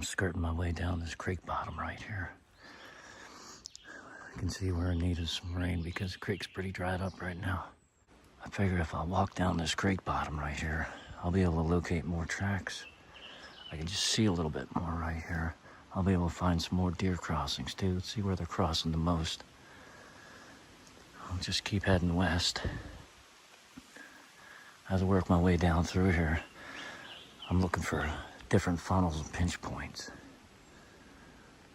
skirting my way down this creek bottom right here. I can see we're in need of some rain because the creek's pretty dried up right now. I figure if I walk down this creek bottom right here, I'll be able to locate more tracks. I can just see a little bit more right here. I'll be able to find some more deer crossings too, see where they're crossing the most. I'll just keep heading west. As I work my way down through here, I'm looking for different funnels and pinch points.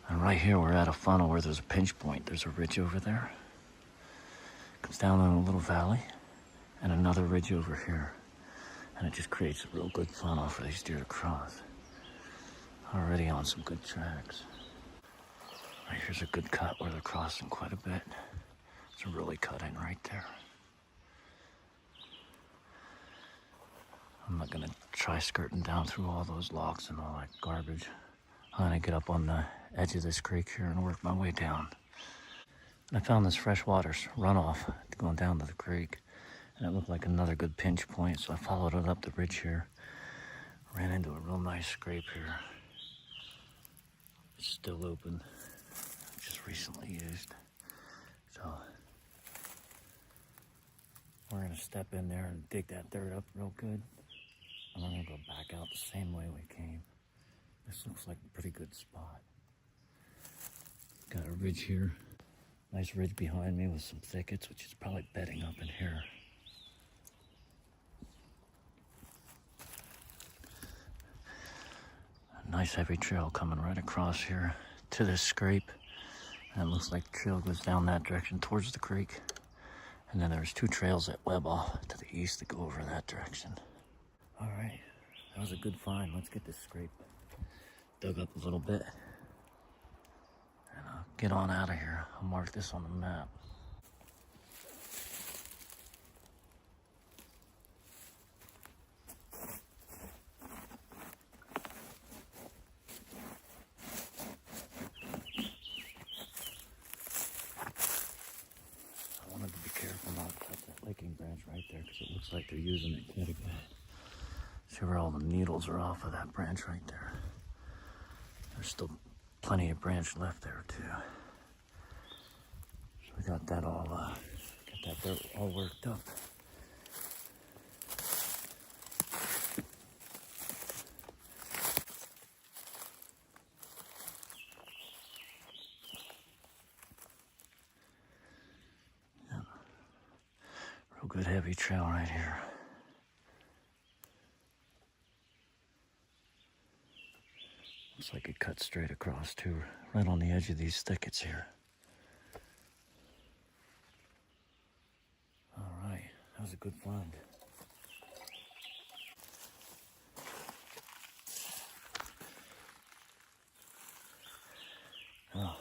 And right here, we're at a funnel where there's a pinch point. There's a ridge over there. It comes down in a little valley, and another ridge over here. And it just creates a real good funnel for these deer to cross. Already on some good tracks. Right here's a good cut where they're crossing quite a bit. It's a really cut in right there. I'm not gonna try skirting down through all those logs and all that garbage. I'm gonna get up on the edge of this creek here and work my way down. And I found this freshwater runoff going down to the creek, and it looked like another good pinch point, so I followed it up the ridge here. Ran into a real nice scrape here. It's still open, just recently used. So we're gonna step in there and dig that dirt up real good. And we're gonna go back out the same way we came. This looks like a pretty good spot. Got a ridge here. Nice ridge behind me with some thickets, which is probably bedding up in here. A nice heavy trail coming right across here to this scrape. And it looks like the trail goes down that direction towards the creek. And then there's two trails that web off to the east that go over that direction. All right, that was a good find. Let's get this scrape dug up a little bit. And I'll get on out of here. I'll mark this on the map. I wanted to be careful not to cut that licking branch right there because it looks like they're using it quite a bit. See where all the needles are off of that branch right there. There's still plenty of branch left there too. So we got that all, got that dirt all worked up. Yeah. Real good heavy trail right here. Looks like it cuts straight across too, right on the edge of these thickets here. All right, that was a good find. Oh,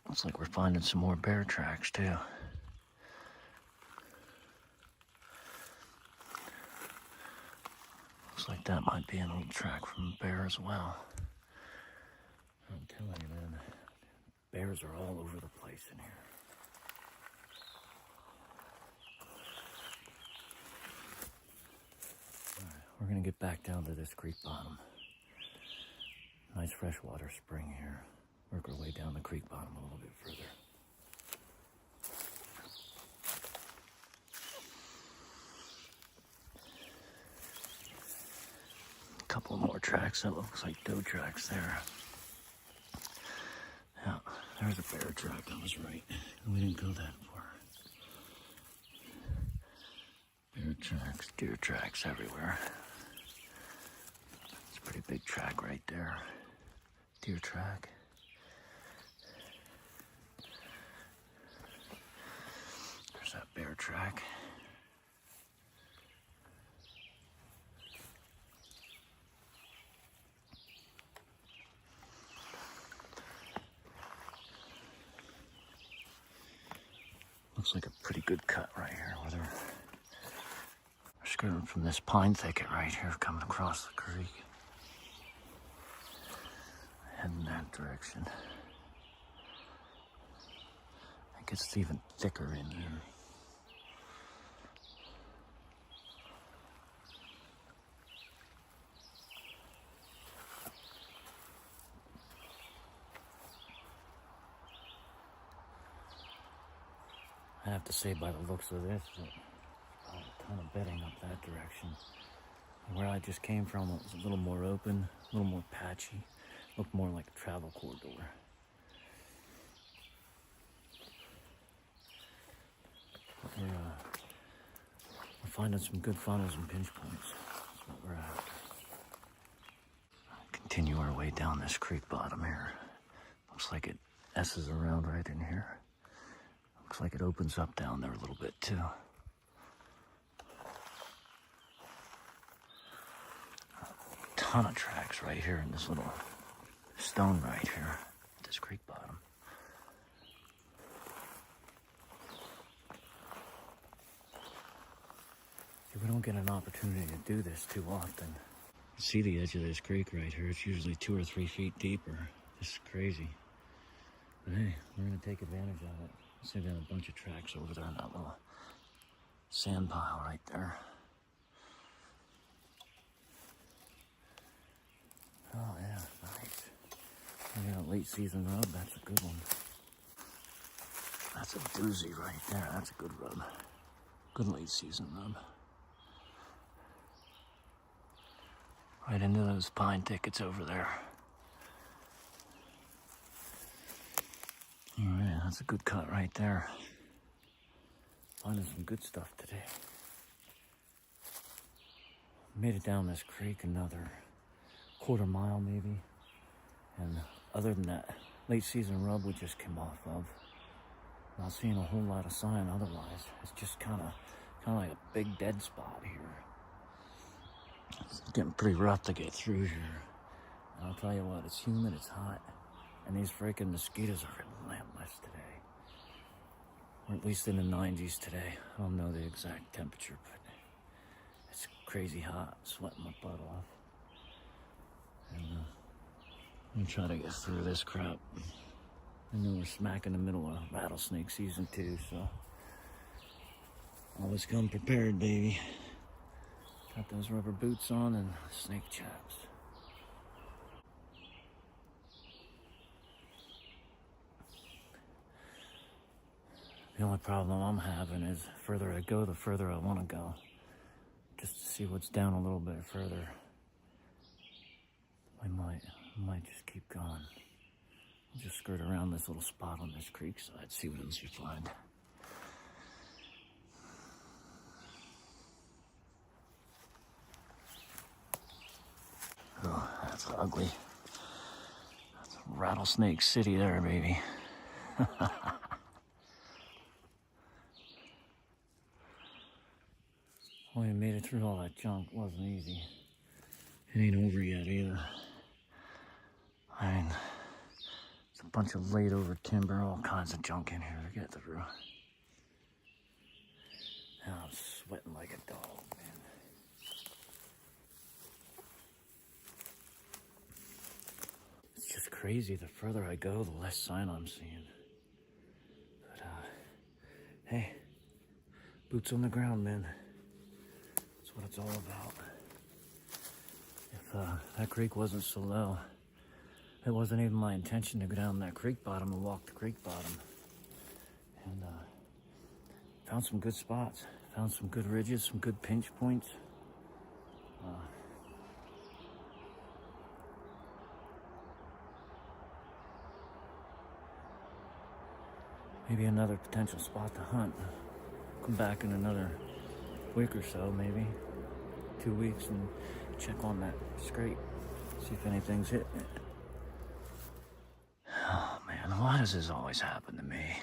looks like we're finding some more bear tracks too. Looks like that might be an old track from a bear as well. I'm telling you, man, bears are all over the place in here. All right, we're gonna get back down to this creek bottom. Nice freshwater spring here. Work our way down the creek bottom a little bit further. Couple more tracks. That looks like doe tracks there. Yeah, there's a bear track. I was right. We didn't go that far. Bear tracks, deer tracks everywhere. It's a pretty big track right there. Deer track. There's that bear track. Looks like a pretty good cut right here. Whether we're skirting from this pine thicket right here, coming across the creek, heading that direction. It gets even thicker in here. have to say by the looks of this that there's a ton of bedding up that direction. Where I just came from, it was a little more open, a little more patchy, looked more like a travel corridor. But we're finding some good funnels and pinch points. That's what we're at. Continue our way down this creek bottom here. Looks like it S's around right in here. Looks like it opens up down there a little bit too. A ton of tracks right here in this little stone right here at this creek bottom. We don't get an opportunity to do this too often. You see the edge of this creek right here. It's usually 2 or 3 feet deeper. This is crazy. But hey, we're gonna take advantage of it. See, there's a bunch of tracks over there in that little sand pile right there. Oh yeah, nice. I got a late season rub. That's a good one. That's a doozy right there. That's a good rub. Good late season rub. Right into those pine thickets over there. All right, that's a good cut right there. Finding some good stuff today. Made it down this creek another quarter mile maybe. And other than that late season rub we just came off of, not seeing a whole lot of sign otherwise. It's just kind of like a big dead spot here. It's getting pretty rough to get through here. And I'll tell you what, it's humid, it's hot, and these freaking mosquitoes are relentless today. Or at least in the 90s today. I don't know the exact temperature, but it's crazy hot. I'm sweating my butt off. And I'm gonna try to get through this crap. I know we're smack in the middle of rattlesnake season too, so always come prepared, baby. Got those rubber boots on and snake chaps. The only problem I'm having is the further I go, the further I want to go. Just to see what's down a little bit further. I might just keep going. I'll just skirt around this little spot on this creek side, see what else we find. Oh, that's ugly. That's Rattlesnake City there, baby. Well, we made it through all that junk. It wasn't easy. It ain't over yet either. I mean, it's a bunch of laid over timber, all kinds of junk in here to get through. Now I'm sweating like a dog, man. It's just crazy. The further I go, the less sign I'm seeing. But, hey, boots on the ground, man. That's what it's all about. If that creek wasn't so low, it wasn't even my intention to go down that creek bottom and walk the creek bottom. And found some good spots. Found some good ridges, some good pinch points. Maybe another potential spot to hunt. Come back in another week or so, maybe 2 weeks, and check on that scrape. See if anything's hitting it. Oh man, why does this always happen to me?